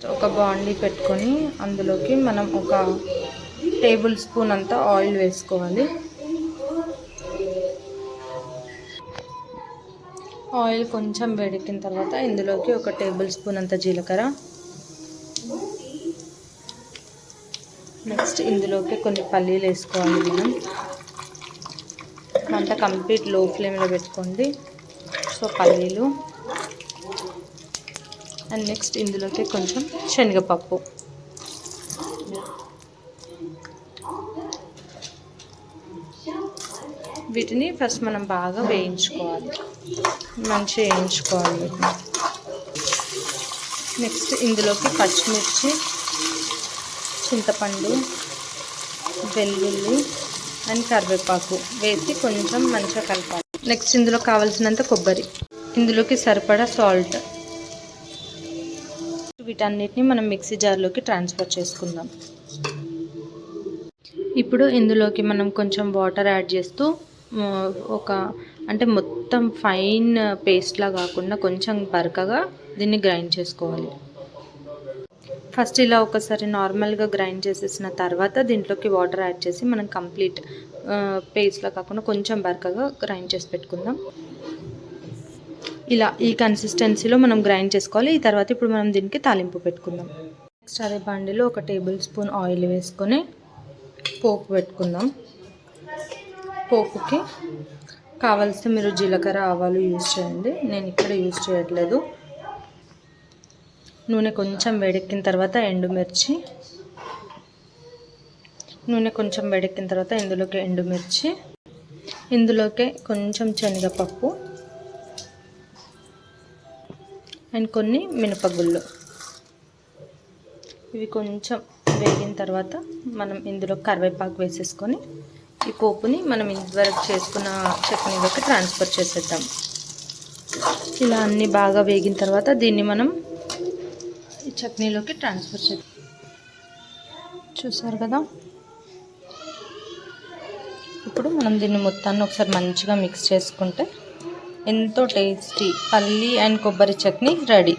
ఒక బాండీ పెట్టుకొని అందులోకి మనం ఒక టేబుల్ స్పూన్ అంతా ఆయిల్ వేసుకోవాలి. ఆయిల్ కొంచెం వేడెక్కిన తర్వాత ఇందులోకి ఒక టేబుల్ స్పూన్ అంత జీలకర్ర, నెక్స్ట్ ఇందులోకి కొన్ని పల్లీలు వేసుకోవాలి. మనం మంట కంప్లీట్ లో ఫ్లేమ్లో పెట్టుకోండి. సో పల్లీలు అండ్ నెక్స్ట్ ఇందులోకి కొంచెం శనగపప్పు, వీటిని ఫస్ట్ మనం బాగా వేయించుకోవాలి, మంచిగా వేయించుకోవాలి వీటిని. నెక్స్ట్ ఇందులోకి పచ్చిమిర్చి, చింతపండు, వెల్లుల్లి అండ్ కరివేపాకు వేసి కొంచెం మంచిగా కలపాలి. నెక్స్ట్ ఇందులో కావాల్సినంత కొబ్బరి, ఇందులోకి సరిపడా సాల్ట్, వీటన్నిటిని మనం మిక్సీ జార్లోకి ట్రాన్స్ఫర్ చేసుకుందాం. ఇప్పుడు ఇందులోకి మనం కొంచెం వాటర్ యాడ్ చేస్తూ అంటే మొత్తం ఫైన్ పేస్ట్లా కాకుండా కొంచెం బరకగా దీన్ని గ్రైండ్ చేసుకోవాలి. ఫస్ట్ ఇలా ఒకసారి నార్మల్గా గ్రైండ్ చేసేసిన తర్వాత దీంట్లోకి వాటర్ యాడ్ చేసి మనం కంప్లీట్ పేస్ట్లా కాకుండా కొంచెం బరకగా గ్రైండ్ చేసి పెట్టుకుందాం. ఇలా ఈ కన్సిస్టెన్సీలో మనం గ్రైండ్ చేసుకోవాలి. ఈ తర్వాత ఇప్పుడు మనం దీనికి తాలింపు పెట్టుకుందాం. నెక్స్ట్ అదే బండిలో ఒక టేబుల్ స్పూన్ ఆయిల్ వేసుకొని పోపు పెట్టుకుందాం. పోపుకి కావాల్సిన మీరు జీలకర్ర, ఆవాలు యూజ్ చేయండి, నేను ఇక్కడ యూజ్ చేయట్లేదు. నూనె కొంచెం వేడెక్కిన తర్వాత ఇందులోకి ఎండుమిర్చి, ఇందులోకి కొంచెం శనగపప్పు అండ్ కొన్ని మినపగుళ్ళు, ఇవి కొంచెం వేగిన తర్వాత మనం ఇందులో కరివేపాకు వేసేసుకొని ఈ పోపుని మనం ఇంతవరకు చేసుకున్న చట్నీలోకి ట్రాన్స్ఫర్ చేసేద్దాం. ఇలా అన్నీ బాగా వేగిన తర్వాత దీన్ని మనం ఈ చట్నీలోకి ట్రాన్స్ఫర్ చేద్దాం. చూసారు కదా, ఇప్పుడు మనం దీన్ని మొత్తాన్ని ఒకసారి మంచిగా మిక్స్ చేసుకుంటే ఎంతో టేస్టీ పల్లి అండ్ కొబ్బరి చట్నీ రెడీ.